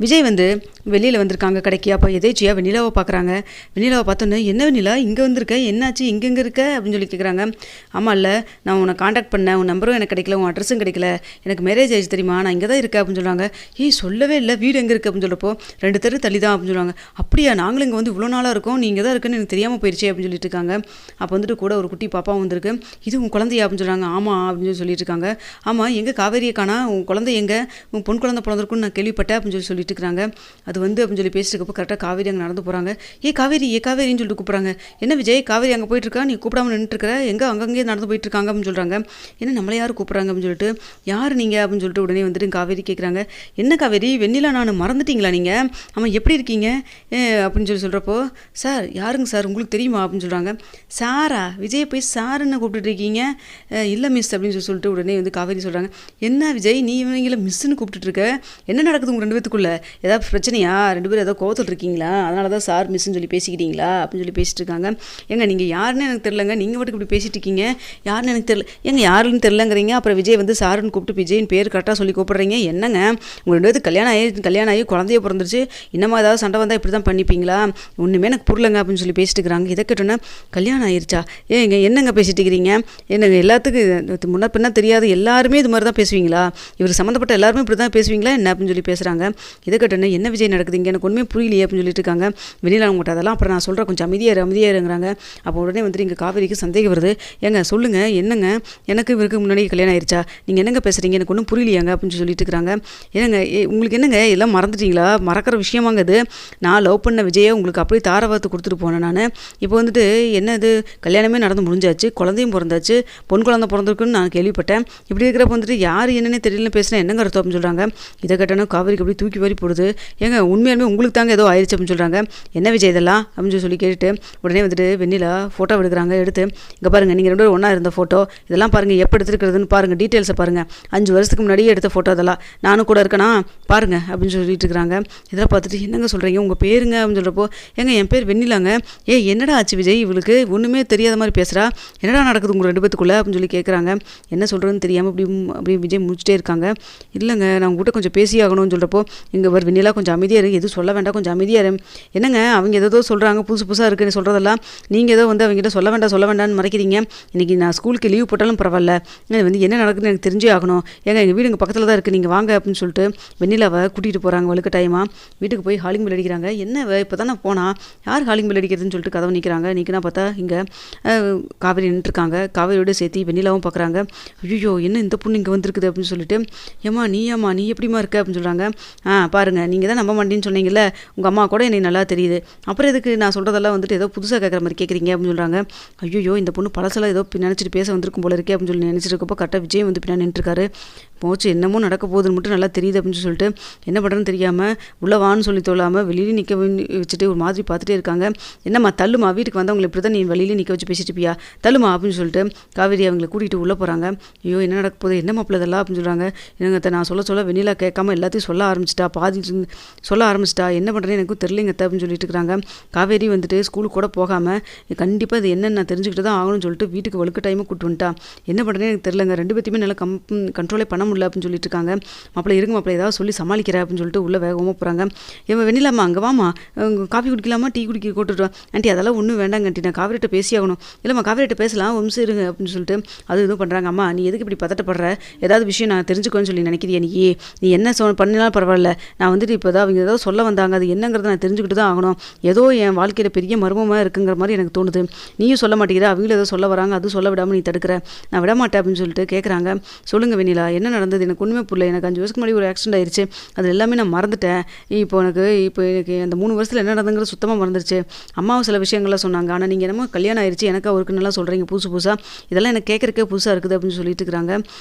விஜய் வந்து வெளியில் வந்திருக்காங்க கடைக்கு. அப்போ எதேச்சியாக வெண்ணிலாவை பார்க்குறாங்க. வெண்ணிலாவை பார்த்தோன்னே, என்ன வெண்ணிலா இங்கே வந்திருக்க, என்னாச்சு எங்கெங்கே இருக்க அப்படின்னு சொல்லி கேட்குறாங்க. ஆமாம், இல்லை நான் உன்னை காண்டாக்ட் பண்ணேன், உன் நம்பரும் எனக்கு கிடைக்கல, உன் அட்ரஸும் கிடைக்கல, எனக்கு மேரேஜ் ஆயிடுச்சு தெரியுமா, நான் இங்கே தான் இருக்கேன் அப்படின்னு சொல்கிறாங்க. சொல்லவே இல்லை, வீடு எங்கே இருக்குது அப்படின்னு சொல்கிறப்போ 2 தெரு தள்ளி தான் அப்படின்னு சொல்லுவாங்க. அப்படியா, நாங்களும் இங்கே வந்து இவ்வளோ நாளாக இருக்கோம், நீ இங்கே தான் இருக்குன்னு எனக்கு தெரியாமல் போயிடுச்சு அப்படின்னு சொல்லிட்டு இருக்காங்க. அப்போ வந்துட்டு கூட ஒரு குட்டி பாப்பாவும் வந்திருக்கு. இது உன் குழந்தையா அப்படின்னு சொல்கிறாங்க. ஆமாம் அப்படின்னு சொல்லிட்டு இருக்காங்க. ஆமாம், எங்கே காவேரியை காணா, உன் குழந்தை எங்கே, உன் பொன் குழந்தை பிறந்திருக்குன்னு நான் கேள்விப்பட்டேன் அப்படின்னு சொல்லிட்டு இருக்கிறாங்க. அது வந்து அப்படின்னு சொல்லி பேசிட்டு கரெக்டாக காவேரி அங்கே நடந்து போகிறாங்க. காவேரி காவேரின்னு சொல்லிட்டு கூப்பிட்றாங்க. என்ன விஜய், காவேரி அங்கே போயிட்டுருக்கா, நீ கூப்பிடாம நின்றுட்டுருக்கிற, எங்கே அங்கங்கே நடந்து போயிட்டுருக்காங்க அப்படின்னு சொல்கிறாங்க. என்ன நம்மளை யார் கூப்பிட்றாங்க அப்படின்னு சொல்லிட்டு, யார் நீங்கள் அப்படின்னு சொல்லிட்டு உடனே வந்துட்டு காவேரி கேட்குறாங்க. என்ன காவேரி, வெண்ணிலா நான் மறந்துட்டீங்களா நீங்கள், ஆமாம் எப்படி இருக்கீங்க அப்படின்னு சொல்கிறப்போ, சார் யாருங்க சார் உங்களுக்கு தெரியுமா அப்படின்னு சொல்கிறாங்க. சாரா, விஜய் போய் சாருன்னு கூப்பிட்டுட்டு இருக்கீங்க. இல்லை மிஸ் அப்படின்னு சொல்லிட்டு உடனே வந்து காவேரி சொல்கிறாங்க. என்ன விஜய், நீ இவங்களை மிஸ்ன்னு கூப்பிட்டுட்டு இருக்க, என்ன நடக்குது உங்கள் 2 பேத்துக்குள்ளே, ஏதாவது பிரச்சனையா, 2 பேரும் ஏதோ கோவத்தில் இருக்கீங்களா, அதனால தான் சார் மிஸ்ன்னு சொல்லி பேசிக்கிட்டீங்களா அப்படின்னு சொல்லி பேசிட்டு இருக்காங்க. நீங்கள் யாருன்னு எனக்கு தெரிலங்க, நீங்கள் மட்டும் இப்படி பேசிட்டு இருக்கீங்க, யாருன்னு எனக்கு தெரியல, யாருன்னு தெரிலங்கிறீங்க, அப்புறம் விஜய் வந்து சாருன்னு கூப்பிட்டு விஜயின் பேர் கரெக்டாக சொல்லி கூப்பிட்றீங்க, என்னங்க உங்கள் 2 பேருக்கு கல்யாணம் ஆகி குழந்தைய பிறந்துருச்சு, இன்னமும் ஏதாவது சண்டை வந்தால் இப்படி தான் பண்ணிப்பீங்களா, ஒன்றுமே எனக்கு புரியலங்க அப்படின்னு சொல்லி பேசிட்டு இருக்கிறாங்க. இதை கேட்டோன்னா, கல்யாணம் ஆயிடுச்சா, என்னங்க பேசிட்டு இருக்கிறீங்க, என்னங்க எல்லாத்துக்கும் முன்ன பின்னா தெரியாது எல்லாருமே இது மாதிரி தான் பேசுவீங்களா, இவர் சம்மந்தப்பட்ட எல்லாருமே இப்படி தான் பேசுவீங்களா என்ன அப்படின்னு சொல்லி பேசுகிறாங்க. இதை கேட்டோன்னே, என்ன விஜய் நடக்குது இங்கே, எனக்கு ஒன்றுமே புரியலையே அப்படின்னு சொல்லிட்டு இருக்காங்க. வெண்ணிலா உங்கள்கிட்ட அதெல்லாம் அப்புறம் நான் சொல்கிறேன், கொஞ்சம் அமைதியாருங்கிறாங்க. அப்போ உடனே வந்துட்டு இங்கே காவேரிக்கு சந்தேகம் வருது. சொல்லுங்கள் என்னங்க, எனக்கு இவருக்கு முன்னாடி கல்யாணம் ஆயிடுச்சா, நீங்கள் என்னங்க பேசுகிறீங்க, எனக்கு ஒன்றும் புரியலையாங்க அப்படின்னு சொல்லிட்டு இருக்கிறாங்க. உங்களுக்கு என்னங்க எல்லாம் மறந்துட்டீங்களா, மறக்கிற விஷயமாங்க இது, நான் லவ் பண்ண விஜயை உங்களுக்கு அப்படியே தாரவாத்து கொடுத்துட்டு போனேன் நான், இப்போ வந்துட்டு என்னது கல்யாணமே நடந்து முடிஞ்சாச்சு, குழந்தையும் பிறந்தாச்சு, பொன் குழந்தை பிறந்திருக்குன்னு நான் கேள்விப்பட்டேன், இப்படி இருக்கிறப்ப வந்துட்டு யார் என்னென்ன தெரியலன்னு பேசுனா என்னங்க அர்த்தம் அப்படின்னு சொல்கிறாங்க. இதை கேட்டோன்னா காவேரிக்கு அப்படியே தூக்கி வாரி போடுது. உண்மையாலுமே உங்களுக்கு தாங்க ஏதோ ஆயிடுச்சு அப்படின்னு சொல்கிறாங்க. என்ன விஜய் இதெல்லாம் அப்படின்னு சொல்லி கேட்டுட்டு உடனே வந்துட்டு வெண்ணிலா ஃபோட்டோ எடுக்கிறாங்க. எடுத்து இங்கே பாருங்கள், நீங்கள் 2 பேரும் ஒன்றா இருந்த ஃபோட்டோ இதெல்லாம் பாருங்கள், எப்போ எடுத்துருக்கிறதுன்னு பாருங்கள், டீட்டெயில்ஸை பாருங்கள், 5 வருஷத்துக்கு முன்னாடியே எடுத்த ஃபோட்டோ இதெல்லாம், நானும் கூட இருக்கேனா பாருங்கள் அப்படின்னு சொல்லிட்டு இருக்கிறாங்க. இதெல்லாம் பார்த்துட்டு என்னங்க சொல்கிறீங்க, உங்கள் பேருங்க அப்படின்னு சொல்கிறப்போ, என் பேர் வெண்ணிலாங்க. என்னடா ஆச்சு விஜய், இவளுக்கு ஒன்றுமே தெரியாத மாதிரி பேசுகிறா, என்னடா நடக்குது உங்கள் 2 பேத்துக்குள்ளே அப்படின்னு சொல்லி கேட்குறாங்க. என்ன சொல்கிறதுன்னு தெரியாமல் அப்படியே விஜய் முடிச்சுட்டே இருக்காங்க. இல்லைங்க நான் உங்கள்கிட்ட கொஞ்சம் பேசி ஆகணும்னு சொல்கிறப்போ, இங்கே ஒரு வெண்ணிலா கொஞ்சம் அமைதியாக இரு, எதுவும் சொல்ல வேண்டாம், கொஞ்சம் அமைதியாக இரு, என்னங்க அவங்க ஏதோ சொல்கிறாங்க, புதுசாக இருக்குன்னு சொல்கிறதெல்லாம் நீங்கள் ஏதோ வந்து அவங்ககிட்ட சொல்ல வேண்டாம்னு மறைக்கிறீங்க, இன்றைக்கி நான் ஸ்கூலுக்கு லீவ் போட்டாலும் பரவாயில்ல, வந்து என்ன நடக்குதுன்னு எனக்கு தெரிஞ்சே ஆகணும், எங்கள் வீடு எங்கள் பக்கத்தில் தான் இருக்குது, நீங்கள் வாங்க அப்படின்னு சொல்லிட்டு வெண்ணிலாவை கூட்டிகிட்டு போகிறாங்க. வழுக்க டைமாக வீட்டுக்கு போய் ஹாலிங் பெல் அடிக்கிறாங்க. என்ன இப்போ தானே போனால் யார் ஹாலிங் பெல் அடிக்கிறதுன்னு சொல்லிட்டு கதவை நிற்கிறாங்க. நிற்கினா பார்த்தா இங்கே காவேரி நின்றுருக்காங்க. காவேரியோட சேர்த்து வெண்ணிலாவும் பார்க்குறாங்க. ஐயோ என்ன இந்த பொண்ணு இங்கே வந்திருக்குது அப்படின்னு சொல்லிட்டு, நீ எப்படிமா இருக்க அப்படின்னு சொல்கிறாங்க. பாருங்கள், நீங்கள் தான் நம்ப மாட்டேன்னு சொன்னீங்கல்ல, உங்கள் அம்மா கூட என்னை நல்லா தெரியுது, அப்புறம் எதுக்கு நான் சொல்கிறதெல்லாம் வந்துட்டு ஏதோ புதுசாக கேட்குற மாதிரி கேட்குறீங்க அப்படின்னு சொல்கிறாங்க. ஐயோ இந்த பொண்ணு பழசெல்லாம் ஏதோ நினச்சிட்டு பேச வந்திருக்கும் போல இருக்கே அப்படின்னு சொல்லி நினச்சிட்டு இருக்கப்போ கரெக்டாக விஜய் வந்து பின்னாடி நின்றுருக்காரு. போச்சு, என்னமோ நடக்க போகுதுன்னு மட்டும் நல்லா தெரியுது அப்படின்னு சொல்லிட்டு என்ன பண்ணுறதுன்னு தெரியாமல் உள்ளே வான்னு சொல்லி தொல்லாமல் வெளியிலே நிற்க வச்சுட்டு ஒரு மாதிரி பார்த்துட்டே இருக்காங்க. என்னம்மா தள்ளுமா, வீட்டுக்கு வந்தவங்களை இப்படி தான் நீ வெளியிலே நிற்க வச்சு பேசிட்டு இருப்பியா, தள்ளுமா அப்படின்னு சொல்லிட்டு காவேரி அவங்களை கூட்டிகிட்டு உள்ளே போகிறாங்க. ஐயோ என்ன நடக்க போகுது, என்ன மாப்பிள்ள இதெல்லாம் அப்படின்னு சொல்கிறாங்க. என்னங்க நான் சொல்ல வெண்ணிலா கேட்காம எல்லாத்தையும் சொல்ல ஆரம்பிச்சிட்டா, பாதி சொல்ல ஆரம்பிச்சிட்டா, என்ன பண்ணுறேன்னு எனக்கும் தெரியலைங்க அப்படின்னு சொல்லிட்டு இருக்கிறாங்க. காவேரி வந்துட்டு ஸ்கூலுக்கு கூட போகாமல் கண்டிப்பாக இது என்னென்னு நான் தெரிஞ்சுக்கிட்டு தான் ஆகணும்னு சொல்லிட்டு வீட்டுக்கு வழுக்க டைமும் கூப்பிட்டு வந்துட்டா. என்ன பண்ணுறேன்னு எனக்கு தெரியலங்க, 2 பேத்தையுமே நல்லா கண்ட்ரோலே பண்ண முடியல அப்படின்னு சொல்லிட்டு இருக்காங்க. மாப்பிள்ளை இருங்க மாப்பிள்ளை, ஏதாவது சொல்லி சமாளிக்கிறேன் அப்படின்னு சொல்லிட்டு உள்ளே வேகமாக போகிறாங்க. வெண்ணிலாமா அங்கே வாமா, காஃபி குடிக்கலாமா, டீ குடிக்க கூட்டுருவா, ஆண்டி அதெல்லாம் ஒன்றும் வேண்டாங்க ஆண்டி, நான் காவேரிட்ட பேசி ஆகணும், இல்லைம்மா காவேரிட்ட பேசலாம் ஒரு நிமிஷம் இருங்க அப்படின்னு சொல்லிட்டு அது இதுவும் பண்ணுறாங்க. அம்மா நீ எதுக்கு இப்படி பதட்டப்படுற, ஏதாவது விஷயம் நான் தெரிஞ்சுக்கோன்னு சொல்லி நினைக்கிறியா, நீ என்ன பண்ணினாலும் பரவாயில்ல, நான் வந்துட்டு இப்போ தான் அவங்க ஏதோ சொல்ல வந்தாங்க, அது என்னங்கிறத நான் தெரிஞ்சுக்கிட்டு தான் ஆகணும், ஏதோ என் வாழ்க்கையில் பெரிய மர்மமாக இருக்குங்கிற மாதிரி எனக்கு தோணுது, நீயும் சொல்ல மாட்டேங்கிற, அவங்களும் ஏதோ சொல்ல வராங்க, அது சொல்ல விடாமல் நீ தடுக்கிற, நான் விட மாட்டேன் அப்படின்னு சொல்லிட்டு கேட்குறாங்க. சொல்லுங்கள் வெண்ணிலா என்ன நடந்தது, எனக்கு ஒன்றுமே புரியல, எனக்கு 5 வருஷத்துக்கு முன்னாடி ஒரு ஆக்சிடென்ட் ஆயிடுச்சு, அது எல்லாமே நான் மறந்துட்டேன், இப்போ எனக்கு அந்த 3 வருஷத்தில் என்ன நடந்துங்கிறது சுத்தமாக மறந்துருச்சு, அம்மாவும் சில விஷயங்கள்லாம் சொன்னாங்க, ஆனால் நீங்கள் என்னமோ கல்யாணம் ஆயிடுச்சு எனக்கு அவருக்கு நல்லா சொல்கிறீங்க புதுசாக, இதெல்லாம் எனக்கு கேட்குறக்கே புதுசாக இருக்குது அப்படின்னு சொல்லிட்டு இருக்கிறாங்க.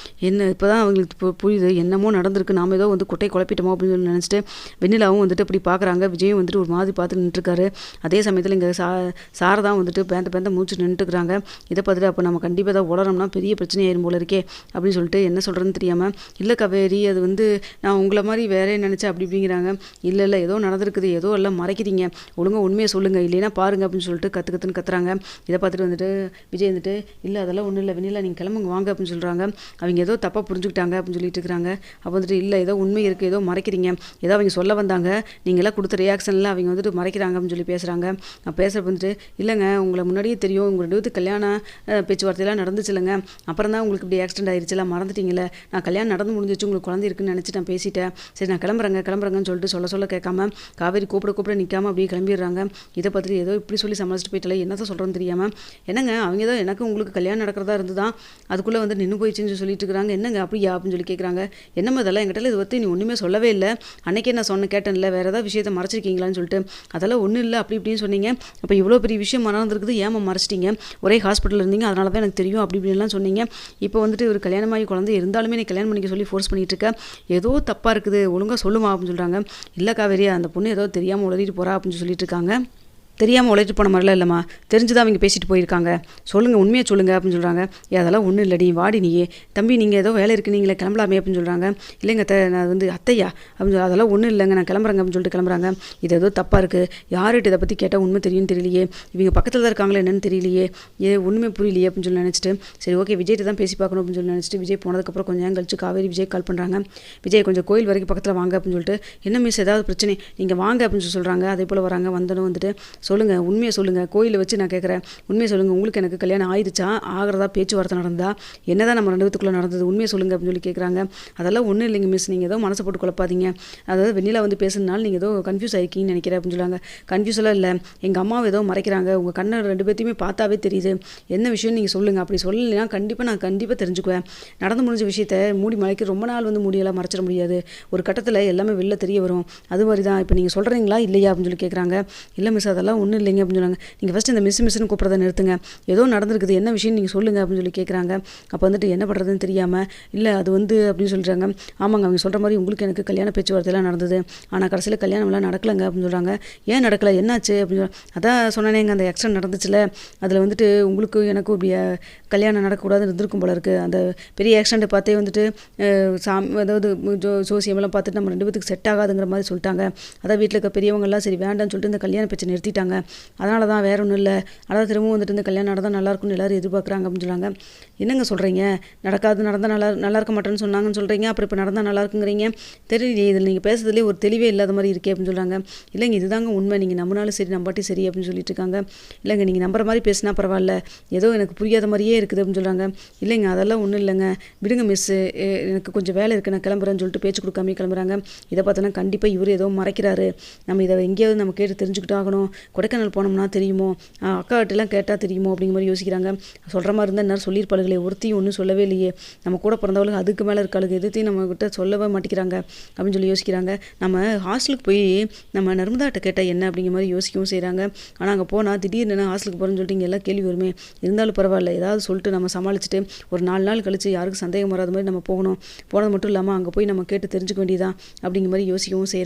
என்ன இப்போ தான் அவங்களுக்கு இப்போ புரியுது என்னமோ நடந்திருக்கு, நாம் ஏதோ வந்து கொட்டை குழப்பிட்டோமோ அப்படின்னு சொல்லி நினச்சிட்டு வெண்ணிலாவும் வந்துட்டு அப்படி பார்க்குறாங்க. விஜயும் வந்துட்டு ஒரு மாதிரி பார்த்து நின்றுருக்காரு. அதே சமயத்தில் இங்கே சாரதான் வந்துட்டு பேந்த மூச்சு நின்றுட்டுருக்காங்க. இதை பார்த்துட்டு அப்போ நம்ம கண்டிப்பாக தான் உடனோம்னா பெரிய பிரச்சனை ஆயிரும் போல இருக்கே அப்படின்னு சொல்லிட்டு என்ன சொல்கிறேன்னு தெரியாமல், இல்லை காவேரி அது வந்து நான் உங்களை மாதிரி வேறே நினச்சேன் அப்படி இப்படிங்கிறாங்க. இல்லை ஏதோ நடந்திருக்குது, ஏதோ எல்லாம் மறைக்கிறீங்க, ஒழுங்காக உண்மையை சொல்லுங்கள், இல்லைன்னா பாருங்க அப்படின்னு சொல்லிட்டு கற்றுன்னு கத்துறாங்க. இதை பார்த்துட்டு வந்துட்டு விஜய் வந்துட்டு இல்லை அதெல்லாம் ஒன்றும் இல்லை வெண்ணிலா நீங்கள் கிளம்புங்க வாங்க அப்படின்னு சொல்கிறாங்க. அவங்க ஏதோ தப்பாக புரிஞ்சுக்கிட்டாங்க அப்படின்னு சொல்லிட்டு இருக்கிறாங்க. அப்போ வந்துட்டு இல்லை ஏதோ உண்மை இருக்குது, ஏதோ மறைக்கிறீங்க, ஏதோ அவங்க சொல்ல வந்தாங்க, நீங்களாம் கொடுத்த ரியாக்ஷனில் அவங்க வந்துட்டு மறைக்கிறாங்க அப்படின்னு சொல்லி பேசுகிறாங்க. நான் பேசுகிறப்ப வந்துட்டு, இல்லைங்க உங்களை முன்னாடியே தெரியும், உங்கள் 2 பேத்துக்கு கல்யாண பேச்சுவார்த்தையெல்லாம் நடந்துச்சு இல்லைங்க, அப்புறம் தான் உங்களுக்கு இப்படி ஆக்சிடென்ட் ஆயிடுச்சுலாம் மறந்துட்டீங்களே, நான் கல்யாணம் நடந்து முடிஞ்சிச்சு, உங்களுக்கு குழந்தை இருக்குன்னு நினச்சி நான் பேசிட்டேன், சரி நான் கிளம்புறேங்கன்னு சொல்லிட்டு சொல்ல கேட்காம காவேரி கூப்பிட நிற்காம அப்படியே கிளம்பிடுறாங்க. இதை பார்த்துட்டு ஏதோ இப்படி சொல்லி சமாளிச்சுட்டு போயிட்டல, என்னதான் சொல்கிறேன்னு தெரியாமல், என்னங்க அவங்க ஏதோ எனக்கு உங்களுக்கு கல்யாணம் நடக்கிறதா இருந்துதான் அதுக்குள்ளே வந்து நின்று போயிடுச்சுன்னு சொல்லிட்டு இருக்கிறாங்க, என்னங்க அப்படியா அப்படின்னு சொல்லி கேட்குறாங்க. என்னம்மா இதெல்லாம் என்கிட்ட இதை பற்றி நீ ஒன்றுமே சொல்லவே இல்லை, அன்றைக்கே நான் கேட்டேன்ல, வேறு ஏதாவது விஷயத்தை மறைச்சிருக்கீங்களான்னு சொல்லிட்டு, அதெல்லாம் ஒன்றும் இல்லை அப்படி இப்படின்னு சொன்னீங்க, அப்போ இவ்வளோ பெரிய விஷயம் மறந்துருக்குது, ஏமா மறைச்சிட்டீங்க, ஒரே ஹாஸ்பிட்டலில் இருந்தீங்க அதனால தான் எனக்கு தெரியும் அப்படி இப்படின்லாம் சொன்னீங்க, இப்போ வந்துட்டு ஒரு கல்யாணமாகி குழந்தை இருந்தாலுமே நீ கல்யாணம் பண்ணிக்க சொல்லி ஃபோர்ஸ் பண்ணிட்டு இருக்க, ஏதோ தப்பாக இருக்குது, ஒழுங்காக சொல்லுமா அப்படின்னு சொல்கிறாங்க. இல்லை காவேரி, அந்த பொண்ணு ஏதோ தெரியாமல் உளறிட்டு போகிறா அப்படின்னு சொல்லிட்டு இருக்காங்க. தெரியாமல் உழைச்சிட்டு போன மாதிரிலாம் இல்லைம்மா, தெரிஞ்சுதான் அவங்க பேசிட்டு போயிருக்காங்க, சொல்லுங்கள் உண்மையை சொல்லுங்கள் அப்படின்னு சொல்கிறாங்க. அதெல்லாம் ஒன்றும் இல்லடி, வாடி நீயே, தம்பி நீங்கள் ஏதோ வேலை இருக்குது நீங்களே கிளம்பலாமே அப்படின்னு சொல்கிறாங்க. இல்லைங்க நான் வந்து அத்தையா அப்படின்னு சொல்லி, அதெல்லாம் ஒன்றும் இல்லைங்க நான் கிளம்புறேங்க அப்படின்னு சொல்லிட்டு கிளம்புறாங்க. இது ஏதோ தப்பாக இருக்குது, யார்கிட்ட இதை பற்றி கேட்டால் உண்மை தெரியும்னு தெரியலையே, இவங்க பக்கத்தில் தான் இருக்காங்களே என்னன்னு தெரியலையே, ஒன்றுமே புரியலையே அப்படின்னு சொல்லி நினச்சிட்டு, சரி ஓகே விஜய்கிட்ட தான் பேசி பார்க்கணும் அப்படின்னு சொல்லி நினச்சிட்டு, விஜய் போனதுக்கப்புறம் கொஞ்சம் நேரம் கழிச்சு காவேரி விஜய் கால் பண்ணுறாங்க. விஜய் கொஞ்சம் கோயில் வரைக்கும் பக்கத்தில் வாங்க அப்படின்னு சொல்லிட்டு, என்ன மிஸ் ஏதாவது பிரச்சனை நீங்கள் வாங்க அப்படின்னு சொல்லி சொல்கிறாங்க. அதே போல் வராங்க. வந்துட்டு சொல்லுங்கள் உண்மையை சொல்லுங்கள், கோயிலை வச்சு நான் கேட்குறேன், உண்மையை சொல்லுங்கள், உங்களுக்கு எனக்கு கல்யாணம் ஆயிடுச்சா, ஆகிறதா பேச்சுவார்த்தை நடந்தா, என்னதான் நம்ம 2 பேத்துக்குள்ளே நடந்தது, உண்மையை சொல்லுங்கள் அப்படின்னு சொல்லி கேட்குறாங்க. அதெல்லாம் ஒன்றும் இல்லைங்க மிஸ், நீங்கள் ஏதோ மனசை போட்டு குழப்பாதீங்க, அதாவது வெண்ணிலா வந்து பேசுனால நீங்கள் ஏதோ கன்ஃபியூஸ் ஆகிருக்கீங்கன்னு நினைக்கிறேன் அப்படின்னு சொல்லுவாங்க. கன்ஃபியூஸெல்லாம் இல்லை, எங்கள் அம்மாவை ஏதோ மறைக்கிறாங்க, உங்கள் கண்ணை 2 பேர்த்தையுமே பார்த்தாவே தெரியுது, என்ன விஷயம்னு நீங்கள் சொல்லுங்கள், அப்படி சொல்லலைன்னா நான் கண்டிப்பாக தெரிஞ்சுக்குவேன், நடந்து முடிஞ்ச விஷயத்தை மூடி மறைக்க ரொம்ப நாள் வந்து மூடியெல்லாம் மறைச்சிட முடியாது, ஒரு கட்டத்தில் எல்லாமே வெளில தெரிய வரும், அது மாதிரி தான் இப்போ நீங்கள் சொல்கிறீங்களா இல்லையா அப்படின்னு சொல்லி கேட்குறாங்க. இல்லை மிஸ் அதெல்லாம் ஒன்றும் இல்லைங்க அப்படின்னு சொன்னாங்க. நீங்கள் ஃபஸ்ட்டு இந்த மிஸ்ஸுன்னு கூப்பிட்றத நிறுத்துங்க, ஏதோ நடந்திருக்குது, என்ன விஷயம் நீங்கள் சொல்லுங்கள் அப்படின்னு சொல்லி கேட்குறாங்க. அப்போ வந்துட்டு என்ன பண்ணுறதுன்னு தெரியாமல், இல்லை அது வந்து அப்படின்னு சொல்கிறாங்க. ஆமாங்க அவங்க சொல்கிற மாதிரி உங்களுக்கு எனக்கு கல்யாண பேச்சுவார்த்தையெல்லாம் நடந்தது, ஆனால் கடைசியில் கல்யாணம்லாம் நடக்கலைங்க அப்படின்னு சொல்கிறாங்க. ஏன் நடக்கலை, என்னாச்சு அப்படின்னு அதான் சொன்னானேங்க, அந்த ஆக்சிடென்ட் நடந்துச்சுல, அதில் வந்துட்டு உங்களுக்கு எனக்கு இப்படி கல்யாணம் நடக்கக்கூடாதுன்னு இருந்திருக்கும் போல இருக்குது, அந்த பெரிய ஆக்சிடென்ட்டை பார்த்தே வந்துட்டு அதாவது ஜோசியமெல்லாம் பார்த்துட்டு நம்ம 2 பேத்துக்கு செட் ஆகாதுங்கிற மாதிரி சொல்லிட்டாங்க, அதான் வீட்டில் இருக்க பெரியவங்கெல்லாம் சரி வேண்டாம்னு சொல்லிட்டு இந்த கல்யாண பேச்சை நிறுத்திட்டாங்க, அதனால தான் வேறு ஒன்றும் இல்லை, அதாவது திரும்பவும் வந்துட்டு இந்த கல்யாணம் நடந்தால் நல்லாயிருக்கும்னு எல்லோரும் எதிர்பார்க்குறாங்க அப்படின்னு சொல்கிறாங்க. என்னங்க சொல்கிறீங்க, நடந்தால் நல்லா இருக்க மாட்டேன்னு சொன்னாங்கன்னு சொல்கிறீங்க, அப்புறம் இப்போ நடந்தால் நல்லா இருக்குங்கிறீங்க, தெரியலையே இதில் நீங்கள் பேசுறதுலேயே ஒரு தெளிவே இல்லாத மாதிரி இருக்கே அப்படின்னு சொல்கிறாங்க. இல்லைங்க இதுதாங்க உண்மை, நீங்கள் நம்பினாலும் சரி நம்பாட்டி சரி அப்படின்னு சொல்லிட்டு இருக்காங்க. இல்லைங்க நீங்கள் நம்புற மாதிரி பேசினா பரவாயில்ல, ஏதோ எனக்கு புரியாத மாதிரியே இருக்குது அப்படின்னு சொல்கிறாங்க. இல்லைங்க அதெல்லாம் ஒன்றும் இல்லைங்க, விடுங்க மிஸ்ஸு, எனக்கு கொஞ்சம் வேலை இருக்குது நான் கிளம்புறேன்னு சொல்லிட்டு பேச்சு கொடுக்காமே கிளம்புறாங்க. இதை பார்த்தோன்னா கண்டிப்பாக இவர் ஏதோ மறைக்கிறாரு, நம்ம இதை எங்கேயாவது நம்ம கேட்டு தெரிஞ்சுக்கிட்டு ஆகணும், கொடைக்கானல் போனோம்னா தெரியுமோ, அக்காட்டெல்லாம் கேட்டால் தெரியுமோ அப்படிங்கிற மாதிரி யோசிக்கிறாங்க. சொல்கிற மாதிரி இருந்தால் என்ன சொல்லியிருப்பாளுகளே, ஒருத்தையும் ஒன்றும் சொல்லவே இல்லையே, நம்ம கூட பிறந்தவளுக்கு அதுக்கு மேலே இருக்காளுங்க, எதுத்தையும் நம்மக்கிட்ட சொல்லவே மாட்டேங்கிறாங்க அப்படின்னு சொல்லி யோசிக்கிறாங்க. நம்ம ஹாஸ்டலுக்கு போய் நம்ம நர்மதாட்ட கேட்டால் என்ன அப்படிங்கிற மாதிரி யோசிக்கவும் செய்கிறாங்க. ஆனால் அங்கே போனால் திடீர்னு ஹாஸ்டலுக்கு போகிறேன்னு சொல்லிட்டு இங்கே எல்லாம் கேள்வி வருமே, இருந்தாலும் பரவாயில்ல ஏதாவது சொல்லிட்டு நம்ம சமாளிச்சுட்டு ஒரு 4 நாள் கழிச்சு யாருக்கும் சந்தேகம் வராத மாதிரி நம்ம போனது மட்டும் இல்லாமல் அங்கே போய் நம்ம கேட்டு தெரிஞ்சுக்க வேண்டியதான் அப்படிங்கிற மாதிரி யோசிக்கவும் செய்கிறாங்க.